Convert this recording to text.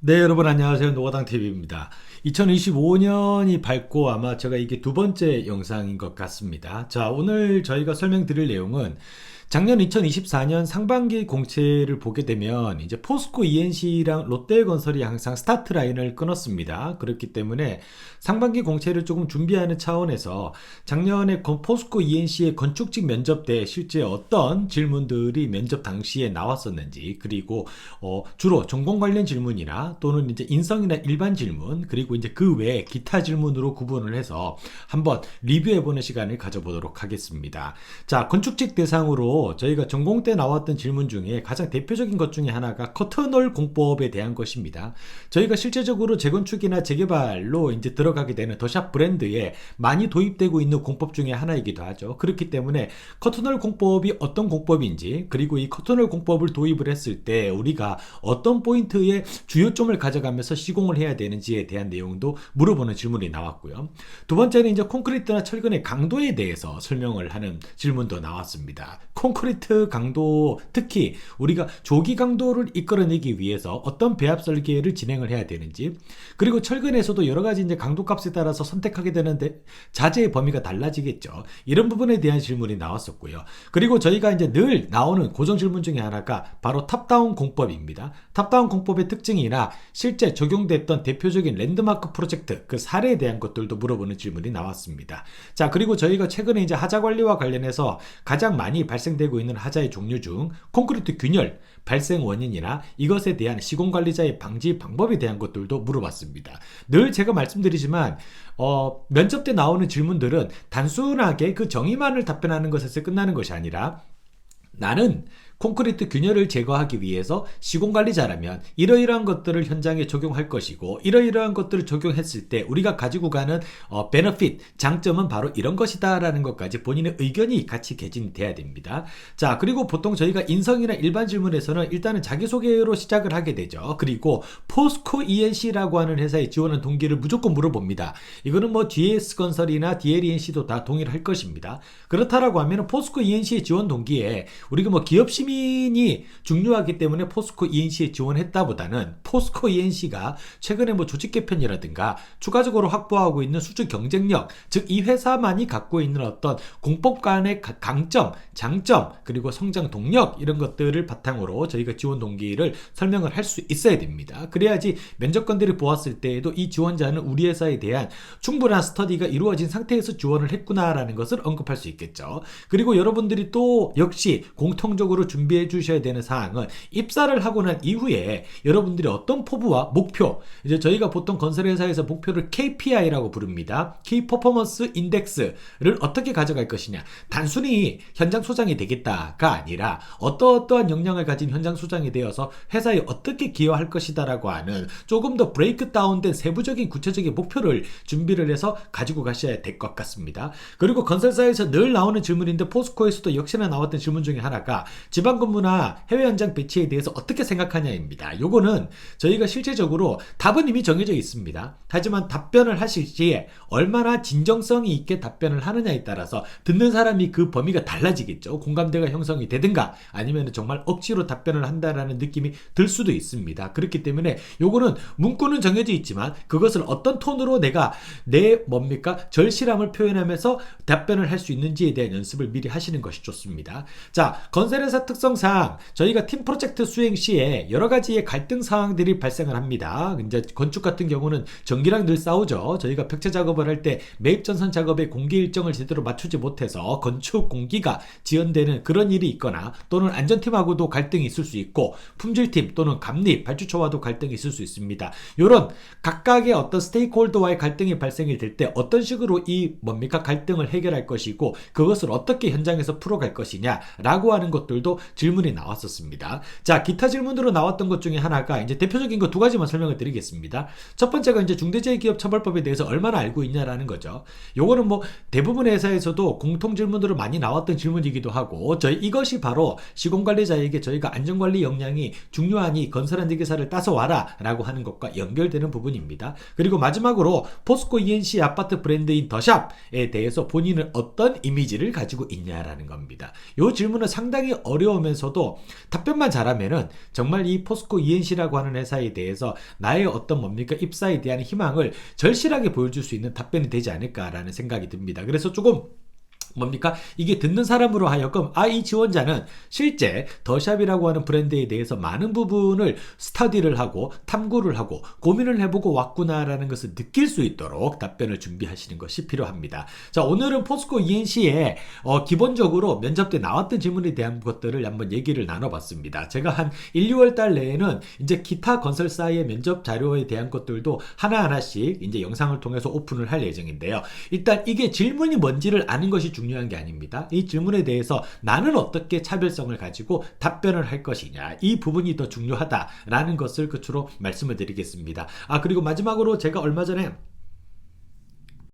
네, 여러분 안녕하세요. 노가당TV입니다. 2025년이 밝고 아마 제가 이게 두 번째 영상인 것 같습니다. 자, 오늘 저희가 설명드릴 내용은 작년 2024년 상반기 공채를 보게 되면 이제 포스코 ENC랑 롯데건설이 항상 스타트 라인을 끊었습니다. 그렇기 때문에 상반기 공채를 조금 준비하는 차원에서 작년에 포스코 ENC의 건축직 면접 때 실제 어떤 질문들이 면접 당시에 나왔었는지, 그리고 주로 전공 관련 질문이나 또는 이제 인성이나 일반 질문, 그리고 이제 그 외에 기타 질문으로 구분을 해서 한번 리뷰해보는 시간을 가져보도록 하겠습니다. 자, 건축직 대상으로 저희가 전공 때 나왔던 질문 중에 가장 대표적인 것 중에 하나가 커튼홀 공법에 대한 것입니다. 저희가 실제적으로 재건축이나 재개발로 이제 들어가게 되는 더샵 브랜드에 많이 도입되고 있는 공법 중에 하나이기도 하죠. 그렇기 때문에 커튼홀 공법이 어떤 공법인지, 그리고 이 커튼홀 공법을 도입을 했을 때 우리가 어떤 포인트에 주요점을 가져가면서 시공을 해야 되는지에 대한 내용도 물어보는 질문이 나왔고요. 두 번째는 이제 콘크리트나 철근의 강도에 대해서 설명을 하는 질문도 나왔습니다. 콘크리트 강도, 특히 우리가 조기 강도를 이끌어내기 위해서 어떤 배합 설계를 진행을 해야 되는지, 그리고 철근에서도 여러 가지 이제 강도 값에 따라서 선택하게 되는데 자재의 범위가 달라지겠죠. 이런 부분에 대한 질문이 나왔었고요. 그리고 저희가 이제 늘 나오는 고정 질문 중에 하나가 바로 탑다운 공법입니다. 탑다운 공법의 특징이나 실제 적용됐던 대표적인 랜드마크 프로젝트 그 사례에 대한 것들도 물어보는 질문이 나왔습니다. 자, 그리고 저희가 최근에 이제 하자 관리와 관련해서 가장 많이 발생되고 있는 하자의 종류 중 콘크리트 균열 발생 원인이나 이것에 대한 시공 관리자의 방지 방법에 대한 것들도 물어봤습니다. 늘 제가 말씀드리지만 면접 때 나오는 질문들은 단순하게 그 정의만을 답변하는 것에서 끝나는 것이 아니라, 나는 콘크리트 균열을 제거하기 위해서 시공관리자라면 이러이러한 것들을 현장에 적용할 것이고, 이러이러한 것들을 적용했을 때 우리가 가지고 가는 베너핏, 장점은 바로 이런 것이다 라는 것까지 본인의 의견이 같이 개진돼야 됩니다. 자, 그리고 보통 저희가 인성이나 일반 질문에서는 일단은 자기소개로 시작을 하게 되죠. 그리고 포스코 ENC라고 하는 회사에 지원한 동기를 무조건 물어봅니다. 이거는 뭐 DS건설이나 DLENC도 다 동일할 것입니다. 그렇다라고 하면 포스코 ENC의 지원 동기에 우리가 뭐 기업 시민이 중요하기 때문에 포스코 ENC에 지원했다보다는 포스코 ENC가 최근에 뭐 조직 개편이라든가 추가적으로 확보하고 있는 수주 경쟁력, 즉 이 회사만이 갖고 있는 어떤 공법 간의 강점, 장점, 그리고 성장 동력, 이런 것들을 바탕으로 저희가 지원 동기를 설명을 할 수 있어야 됩니다. 그래야지 면접관들이 보았을 때에도 이 지원자는 우리 회사에 대한 충분한 스터디가 이루어진 상태에서 지원을 했구나라는 것을 언급할 수 있겠죠. 그리고 여러분들이 또 역시 공통적으로 준비해 주셔야 되는 사항은, 입사를 하고 난 이후에 여러분들이 어떤 포부와 목표, 이제 저희가 보통 건설회사에서 목표를 KPI라고 부릅니다. Key Performance Index를 어떻게 가져갈 것이냐, 단순히 현장 소장이 되겠다가 아니라 어떠한 역량을 가진 현장 소장이 되어서 회사에 어떻게 기여할 것이다라고 하는 조금 더 브레이크 다운된 세부적인 구체적인 목표를 준비를 해서 가지고 가셔야 될 것 같습니다. 그리고 건설사에서 늘 나오는 질문인데 포스코에서도 역시나 나왔던 질문 중에 하나가 지방근무나 해외 현장 배치에 대해서 어떻게 생각하냐입니다. 요거는 저희가 실제적으로 답은 이미 정해져 있습니다. 하지만 답변을 하실 시에 얼마나 진정성이 있게 답변을 하느냐에 따라서 듣는 사람이 그 범위가 달라지겠죠. 공감대가 형성이 되든가 아니면 정말 억지로 답변을 한다라는 느낌이 들 수도 있습니다. 그렇기 때문에 요거는 문구는 정해져 있지만 그것을 어떤 톤으로 내가 내 절실함을 표현하면서 답변을 할 수 있는지에 대한 연습을 미리 하시는 것이 좋습니다. 자, 건설회사 특성상 저희가 팀 프로젝트 수행 시에 여러 가지의 갈등 상황들이 발생을 합니다. 이제 건축 같은 경우는 전기랑 늘 싸우죠. 저희가 벽체 작업을 할 때 매입 전선 작업의 공기 일정을 제대로 맞추지 못해서 건축 공기가 지연되는 그런 일이 있거나, 또는 안전팀하고도 갈등이 있을 수 있고, 품질팀 또는 감리, 발주처와도 갈등이 있을 수 있습니다. 이런 각각의 어떤 스테이크홀더와의 갈등이 발생이 될 때 어떤 식으로 이 갈등을 해결할 것이고 그것을 어떻게 현장에서 풀어갈 것이냐라고 하는 것들도 질문이 나왔었습니다. 자, 기타 질문으로 나왔던 것 중에 하나가 이제 대표적인 거 두 가지만 설명을 드리겠습니다. 첫 번째가 이제 중대재해기업처벌법에 대해서 얼마나 알고 있냐라는 거죠. 요거는 뭐 대부분의 회사에서도 공통 질문으로 많이 나왔던 질문이기도 하고, 이것이 바로 시공관리자에게 저희가 안전관리 역량이 중요하니 건설안전기사를 따서 와라 라고 하는 것과 연결되는 부분입니다. 그리고 마지막으로 포스코 ENC 아파트 브랜드인 더샵에 대해서 본인은 어떤 이미지를 가지고 있냐라는 겁니다. 이 질문은 답변은 상당히 어려우면서도 답변만 잘하면은 정말 이 포스코 ENC라고 하는 회사에 대해서 나의 어떤 뭡니까 입사에 대한 희망을 절실하게 보여줄 수 있는 답변이 되지 않을까라는 생각이 듭니다. 그래서 조금 뭡니까? 이게 듣는 사람으로 하여금 이 지원자는 실제 더샵이라고 하는 브랜드에 대해서 많은 부분을 스터디를 하고 탐구를 하고 고민을 해보고 왔구나라는 것을 느낄 수 있도록 답변을 준비하시는 것이 필요합니다. 자, 오늘은 포스코 ENC에 기본적으로 면접 때 나왔던 질문에 대한 것들을 한번 얘기를 나눠봤습니다. 제가 한 1, 2월 달 내에는 이제 기타 건설사의 면접 자료에 대한 것들도 하나하나씩 이제 영상을 통해서 오픈을 할 예정인데요. 일단 이게 질문이 뭔지를 아는 것이 중요한 게 아닙니다. 이 질문에 대해서 나는 어떻게 차별성을 가지고 답변을 할 것이냐, 이 부분이 더 중요하다라는 것을 끝으로 말씀을 드리겠습니다. 그리고 마지막으로 제가 얼마 전에